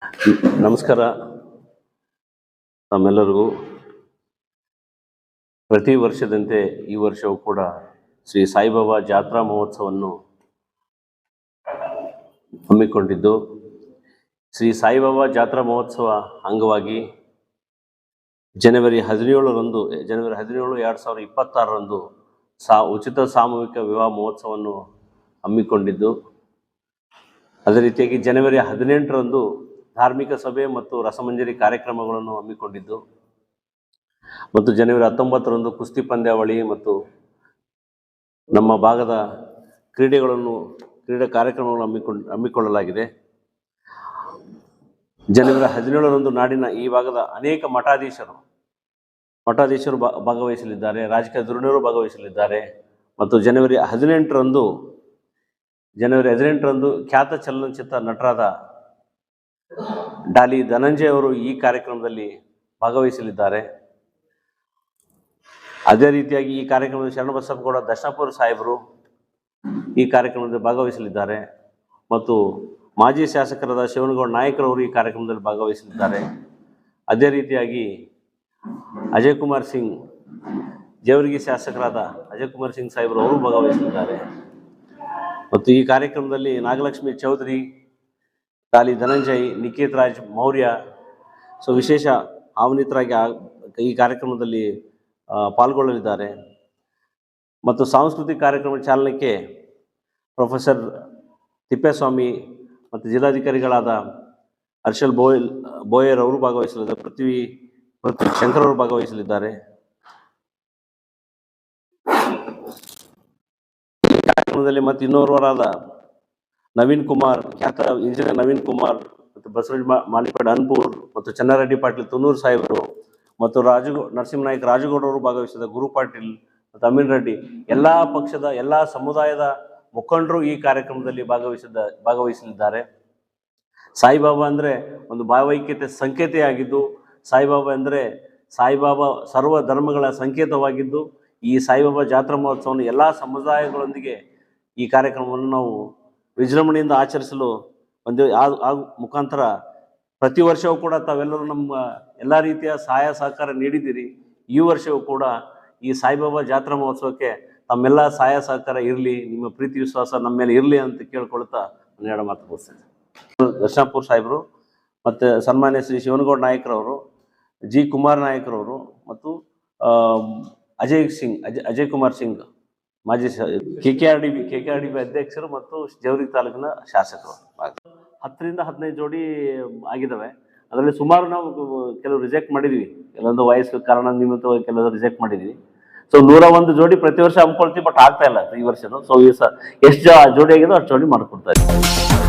ನಮಸ್ಕಾರ ತಮ್ಮೆಲ್ಲರಿಗೂ. ಪ್ರತಿ ವರ್ಷದಂತೆ ಈ ವರ್ಷವೂ ಕೂಡ ಶ್ರೀ ಸಾಯಿಬಾಬಾ ಜಾತ್ರಾ ಮಹೋತ್ಸವವನ್ನು ಹಮ್ಮಿಕೊಂಡಿದ್ದು, ಶ್ರೀ ಸಾಯಿಬಾಬಾ ಜಾತ್ರಾ ಮಹೋತ್ಸವ ಅಂಗವಾಗಿ ಜನವರಿ 17, 2026 ಉಚಿತ ಸಾಮೂಹಿಕ ವಿವಾಹ ಮಹೋತ್ಸವವನ್ನು ಹಮ್ಮಿಕೊಂಡಿದ್ದು, ಅದೇ ರೀತಿಯಾಗಿ ಜನವರಿ 18 ಧಾರ್ಮಿಕ ಸಭೆ ಮತ್ತು ರಸಮಂಜರಿ ಕಾರ್ಯಕ್ರಮಗಳನ್ನು ಹಮ್ಮಿಕೊಂಡಿದ್ದು, ಮತ್ತು ಜನವರಿ 19 ಕುಸ್ತಿ ಪಂದ್ಯಾವಳಿ ಮತ್ತು ನಮ್ಮ ಭಾಗದ ಕ್ರೀಡಾ ಕಾರ್ಯಕ್ರಮಗಳನ್ನು ಹಮ್ಮಿಕೊಳ್ಳಲಾಗಿದೆ. ಜನವರಿ 17 ನಾಡಿನ ಈ ಭಾಗದ ಅನೇಕ ಮಠಾಧೀಶರು ಭಾಗವಹಿಸಲಿದ್ದಾರೆ, ರಾಜಕೀಯ ಧುರೀಣರು ಭಾಗವಹಿಸಲಿದ್ದಾರೆ. ಮತ್ತು ಜನವರಿ 18 ಖ್ಯಾತ ಚಲನಚಿತ್ರ ನಟರಾದ ಡಾಲಿ ಧನಂಜಯ ಅವರು ಈ ಕಾರ್ಯಕ್ರಮದಲ್ಲಿ ಭಾಗವಹಿಸಲಿದ್ದಾರೆ. ಅದೇ ರೀತಿಯಾಗಿ ಈ ಕಾರ್ಯಕ್ರಮದಲ್ಲಿ ಶರಣಬಸಪ್ಪಗೌಡ ದರ್ಶನಪುರ ಸಾಹೇಬರು ಈ ಕಾರ್ಯಕ್ರಮದಲ್ಲಿ ಭಾಗವಹಿಸಲಿದ್ದಾರೆ. ಮತ್ತು ಮಾಜಿ ಶಾಸಕರಾದ ಶಿವನಗೌಡ ನಾಯಕರವರು ಈ ಕಾರ್ಯಕ್ರಮದಲ್ಲಿ ಭಾಗವಹಿಸಲಿದ್ದಾರೆ. ಅದೇ ರೀತಿಯಾಗಿ ಅಜಯ್ ಕುಮಾರ್ ಸಿಂಗ್, ಜೇವರ್ಗಿ ಶಾಸಕರಾದ ಅಜಯ್ ಕುಮಾರ್ ಸಿಂಗ್ ಸಾಹೇಬರು ಅವರು ಭಾಗವಹಿಸಲಿದ್ದಾರೆ. ಮತ್ತು ಈ ಕಾರ್ಯಕ್ರಮದಲ್ಲಿ ನಾಗಲಕ್ಷ್ಮಿ ಚೌಧರಿ, ಡಾಲಿ ಧನಂಜಯ್, ನಿಖಿತ್ ರಾಜ್ ಮೌರ್ಯ ವಿಶೇಷ ಆಹ್ವಾನಿತರಾಗಿ ಈ ಕಾರ್ಯಕ್ರಮದಲ್ಲಿ ಪಾಲ್ಗೊಳ್ಳಲಿದ್ದಾರೆ. ಮತ್ತು ಸಾಂಸ್ಕೃತಿಕ ಕಾರ್ಯಕ್ರಮ ಚಾಲನೆಗೆ ಪ್ರೊಫೆಸರ್ ತಿಪ್ಪೇಸ್ವಾಮಿ ಮತ್ತು ಜಿಲ್ಲಾಧಿಕಾರಿಗಳಾದ ಹರ್ಷಲ್ ಬೋಯರ್ ಅವರು ಭಾಗವಹಿಸಲಿದ್ದಾರೆ. ಪೃಥ್ವಿ ಶಂಕರ್ ಅವರು ಭಾಗವಹಿಸಲಿದ್ದಾರೆ. ಈ ಕಾರ್ಯಕ್ರಮದಲ್ಲಿ ಮತ್ತು ಇನ್ನೋರ್ವರಾದ ನವೀನ್ ಕುಮಾರ್, ಖ್ಯಾತ ಇಂಜಿನಿಯರ್ ನವೀನ್ ಕುಮಾರ್, ಮತ್ತು ಬಸವರಾಜ ಮಾಲಿಪಾಡ್ ಅನ್ಪೂರ್, ಮತ್ತು ಚನ್ನಾರೆಡ್ಡಿ ಪಾಟೀಲ್ ತುನೂರು ಸಾಹೇಬರು, ಮತ್ತು ನರಸಿಂಹನಾಯಕ್ ರಾಜಗೌಡರು ಭಾಗವಹಿಸಿದ ಗುರು ಪಾಟೀಲ್ ಮತ್ತು ಅಮೀನ್ ರೆಡ್ಡಿ, ಎಲ್ಲ ಪಕ್ಷದ ಎಲ್ಲ ಸಮುದಾಯದ ಮುಖಂಡರು ಈ ಕಾರ್ಯಕ್ರಮದಲ್ಲಿ ಭಾಗವಹಿಸಲಿದ್ದಾರೆ. ಸಾಯಿಬಾಬಾ ಅಂದರೆ ಒಂದು ಭಾವೈಕ್ಯತೆ ಸಂಕೇತೆಯಾಗಿದ್ದು, ಸಾಯಿಬಾಬಾ ಸರ್ವ ಧರ್ಮಗಳ ಸಂಕೇತವಾಗಿದ್ದು, ಈ ಸಾಯಿಬಾಬಾ ಜಾತ್ರಾ ಮಹೋತ್ಸವವನ್ನು ಎಲ್ಲ ಸಮುದಾಯಗಳೊಂದಿಗೆ ಈ ಕಾರ್ಯಕ್ರಮವನ್ನು ನಾವು ವಿಜೃಂಭಣೆಯಿಂದ ಆಚರಿಸಲು ಮುಖಾಂತರ ಪ್ರತಿ ವರ್ಷವೂ ಕೂಡ ತಾವೆಲ್ಲರೂ ನಮ್ಮ ಎಲ್ಲ ರೀತಿಯ ಸಹಾಯ ಸಹಕಾರ ನೀಡಿದ್ದೀರಿ. ಈ ವರ್ಷವೂ ಕೂಡ ಈ ಸಾಯಿಬಾಬಾ ಜಾತ್ರಾ ಮಹೋತ್ಸವಕ್ಕೆ ತಮ್ಮೆಲ್ಲ ಸಹಾಯ ಸಹಕಾರ ಇರಲಿ, ನಿಮ್ಮ ಪ್ರೀತಿ ವಿಶ್ವಾಸ ನಮ್ಮ ಮೇಲೆ ಇರಲಿ ಅಂತ ಕೇಳ್ಕೊಳ್ತಾ ಒಂದೆರಡು ಮಾತು ಮುಗಿಸ್ತೇನೆ. ದರ್ಶನಪುರ ಸಾಹೇಬರು, ಮತ್ತು ಸನ್ಮಾನ್ಯ ಶ್ರೀ ಶಿವನಗೌಡ ನಾಯಕರವರು, ಜಿ ಕುಮಾರ್ ನಾಯಕರವರು, ಮತ್ತು ಅಜಯ್ ಕುಮಾರ್ ಸಿಂಗ್ ಮಾಜಿ KKRDB ಅಧ್ಯಕ್ಷರು ಮತ್ತು ಜೇವರ್ಗಿ ತಾಲೂಕಿನ ಶಾಸಕರು. 10 ರಿಂದ 15 ಜೋಡಿ ಆಗಿದ್ದಾವೆ. ಅದರಲ್ಲಿ ಸುಮಾರು ನಾವು ಕೆಲವು ರಿಜೆಕ್ಟ್ ಮಾಡಿದ್ವಿ, ಕೆಲವೊಂದು ವಯಸ್ಸು ಕಾರಣ ನಿಮಿತ್ತ ಕೆಲವು ರಿಜೆಕ್ಟ್ ಮಾಡಿದ್ವಿ. 101 ಜೋಡಿ ಪ್ರತಿ ವರ್ಷ ಹಮ್ಮಿಕೊಳ್ತೀವಿ, ಬಟ್ ಆಗ್ತಾ ಇಲ್ಲ ಈ ವರ್ಷ. ಎಷ್ಟು ಜೋಡಿ ಆಗಿದೋ ಅಷ್ಟು ಜೋಡಿ ಮಾಡ್ಕೊಡ್ತಾ ಇದ್ದೀವಿ.